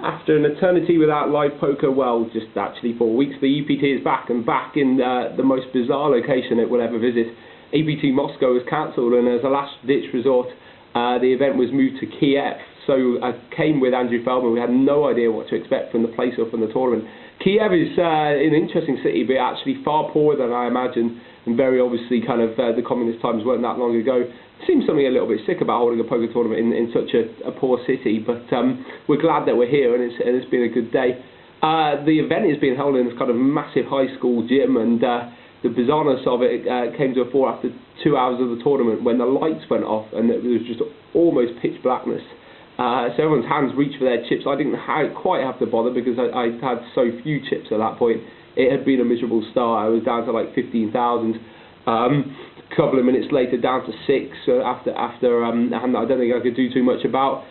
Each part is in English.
After an eternity without live poker, well, just actually 4 weeks, the EPT is back, and back in the most bizarre location it will ever visit. EPT Moscow was cancelled, and as a last-ditch resort, the event was moved to Kiev. So I came with Andrew Feldman. We had no idea what to expect from the place or from the tournament. Kiev is an interesting city, but actually far poorer than I imagined, and very obviously kind of the communist times weren't that long ago. Seems something a little bit sick about holding a poker tournament in such a poor city, but we're glad that we're here, and it's been a good day. The event is being held in this kind of massive high school gym, and the bizarreness of it came to a fore after 2 hours of the tournament when the lights went off and it was just almost pitch blackness. So everyone's hands reached for their chips. I didn't quite have to bother because I had so few chips at that point. It had been a miserable start. I was down to like 15,000. A couple of minutes later, down to 6. After I don't think I could do too much about.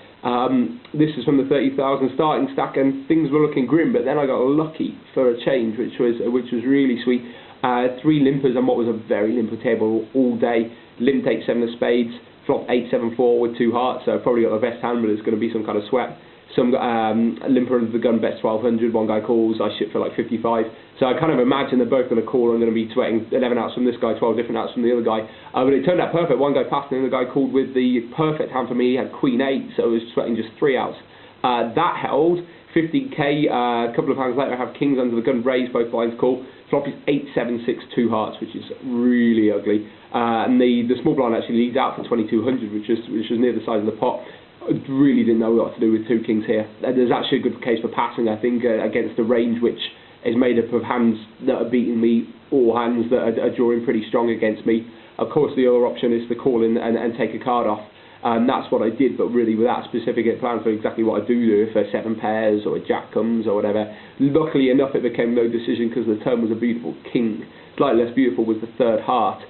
This is from the 30,000 starting stack, and things were looking grim. But then I got lucky for a change, which was really sweet. 3 limpers on what was a very limper table all day. Limped 8-7 of spades. Flop 8-7-4 with 2 hearts, so I've probably got the best hand, but it's going to be some kind of sweat. Some limper under the gun bets 1200, one guy calls, I shit for like 55. So I kind of imagine they're both going to call, I'm going to be sweating 11 outs from this guy, 12 different outs from the other guy. But it turned out perfect. One guy passed and the other guy called with the perfect hand for me. He had Queen 8, so I was sweating just 3 outs. That held. 50k, a couple of hands later I have kings under the gun raised, both blinds call. Flop is 8-7-6, 2 hearts, which is really ugly. And the small blind actually leads out for 2200, which was near the size of the pot. I really didn't know what to do with 2 kings here. There's actually a good case for passing, I think, against the range, which is made up of hands that are beating me or hands that are drawing pretty strong against me. Of course, the other option is to call in and take a card off. That's what I did, but really without a specific plan for exactly what I do if a 7 pairs or a jack comes or whatever. Luckily enough, it became no decision because the turn was a beautiful king. Slightly less beautiful was the 3rd heart,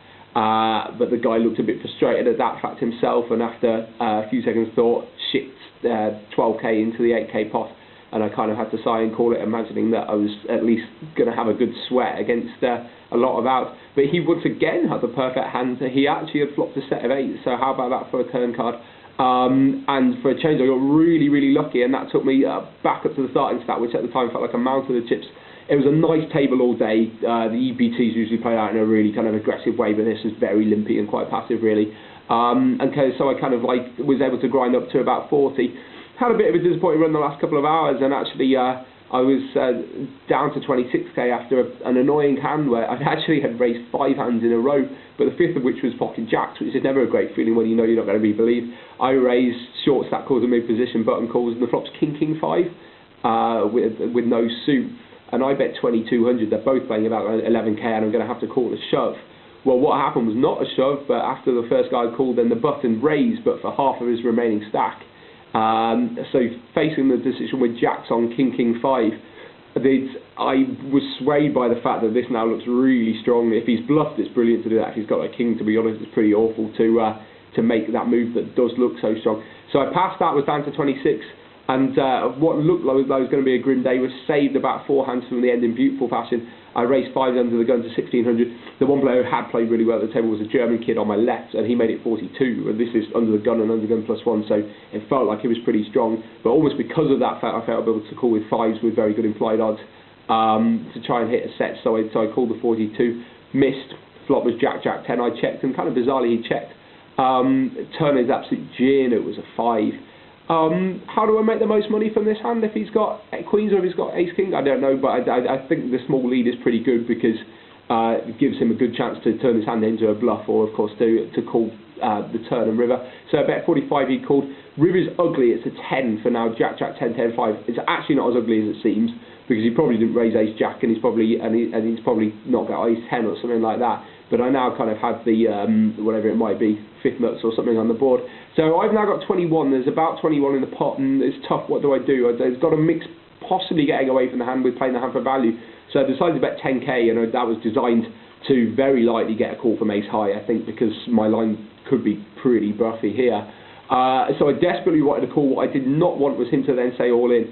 but the guy looked a bit frustrated at that fact himself, and after a few seconds thought, shit, 12k into the 8k pot. And I kind of had to sigh and call it, imagining that I was at least going to have a good sweat against a lot of outs. But he once again had the perfect hand. He actually had flopped a set of 8, so how about that for a turn card? And for a change, I got really, really lucky, and that took me back up to the starting stat, which at the time felt like a mountain of chips. It was a nice table all day. The EPTs usually play out in a really kind of aggressive way, but this was very limpy and quite passive, really. So I kind of like was able to grind up to about 40. Had a bit of a disappointing run the last couple of hours, and actually I was down to 26k after an annoying hand where I actually had raised 5 hands in a row, but the 5th of which was pocket jacks, which is never a great feeling when you know you're not going to be believed. I raised short stack calls and mid position button calls, and the flop's king 5 with no suit, and I bet 2200. They're both playing about 11k, and I'm going to have to call a shove. Well, what happened was not a shove, but after the first guy called, then the button raised, but for half of his remaining stack. So facing the decision with jacks on king 5, I was swayed by the fact that this now looks really strong. If he's bluffed, it's brilliant to do that. If he's got a king, to be honest, it's pretty awful to make that move that does look so strong. So I passed that, was down to 26, and what looked like was going to be a grim day was saved about 4 hands from the end in beautiful fashion. I raised 5 under the gun to 1600. The one player who had played really well at the table was a German kid on my left, and he made it 42. And this is under the gun and under the gun +1, so it felt like it was pretty strong. But almost because of that fact, I felt able to call with 5s with very good implied odds to try and hit a set. So I called the 42, missed. Flop was jack 10. I checked, and kind of bizarrely he checked. Turn is absolute gin. It was a 5. How do I make the most money from this hand? If he's got queens or if he's got ace king, I don't know, but I think the small lead is pretty good because it gives him a good chance to turn his hand into a bluff, or of course to call the turn and river. So I bet 45 he called. River's ugly, it's a 10 for now, jack 10, 10, 5. It's actually not as ugly as it seems because he probably didn't raise ace jack, and he's probably not got ace 10 or something like that. But I now kind of have the, whatever it might be, 5th nuts or something on the board. So I've now got 21, there's about 21 in the pot, and it's tough, what do I do? I've got a mix, possibly getting away from the hand with playing the hand for value. So I decided to bet 10k, and that was designed to very lightly get a call from ace high, I think, because my line could be pretty buffy here. So I desperately wanted to call. What I did not want was him to then say all in,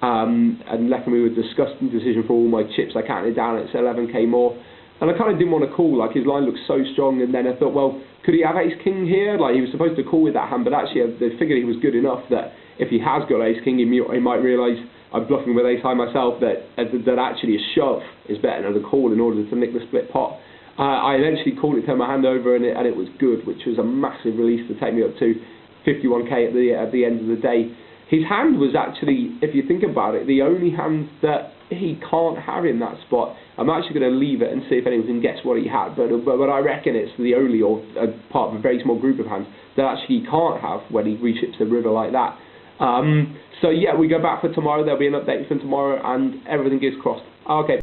and left me with a disgusting decision for all my chips. I counted it down, it's 11k more. And I kind of didn't want to call, like his line looked so strong, and then I thought, well, could he have ace king here? Like he was supposed to call with that hand, but actually I figured he was good enough that if he has got ace king, he might realise, I'm bluffing with ace high myself, that actually a shove is better than a call in order to nick the split pot. I eventually called it, turned my hand over, and it was good, which was a massive release to take me up to 51k at the end of the day. His hand was actually, if you think about it, the only hand that he can't have in that spot. I'm actually going to leave it and see if anyone can guess what he had, but I reckon it's the only, or a part of a very small group of hands that actually he can't have when he reships the river like that. So yeah, we go back for tomorrow. There'll be an update from tomorrow, and everything is crossed. Okay.